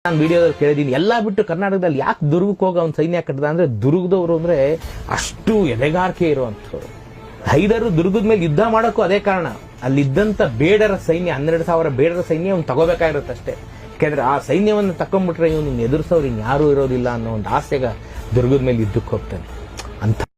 ನಾನು ವಿಡಿಯೋದಲ್ಲಿ ಕೇಳಿದೀನಿ ಎಲ್ಲ ಬಿಟ್ಟು ಕರ್ನಾಟಕದಲ್ಲಿ ಯಾಕೆ ದುರ್ಗಕ್ಕೆ ಹೋಗಿ ಅವ್ನ ಸೈನ್ಯ ಕಟ್ಟದ ಅಂದ್ರೆ ದುರ್ಗದವರು ಅಂದ್ರೆ ಅಷ್ಟು ಎದೆಗಾರಿಕೆ ಇರುವಂಥವ್ರು. ಹೈದರು ದುರ್ಗದ ಮೇಲೆ ಯುದ್ಧ ಮಾಡೋಕ್ಕೂ ಅದೇ ಕಾರಣ. ಅಲ್ಲಿದ್ದಂತ ಬೇಡರ ಸೈನ್ಯ 12,000 ಬೇಡರ ಸೈನ್ಯ ಅವ್ನು ತಗೋಬೇಕಾಗಿರುತ್ತಷ್ಟೇ. ಯಾಕೆಂದ್ರೆ ಆ ಸೈನ್ಯವನ್ನು ತಕೊಂಡ್ಬಿಟ್ರೆ ಇವನು ಎದುರಿಸೋರು ಇನ್ಯಾರೂ ಇರೋದಿಲ್ಲ ಅನ್ನೋ ಒಂದು ಆಸೆಗ ದುರ್ಗದ ಮೇಲೆ ಯುದ್ಧಕ್ಕೆ ಹೋಗ್ತಾನೆ ಅಂತ.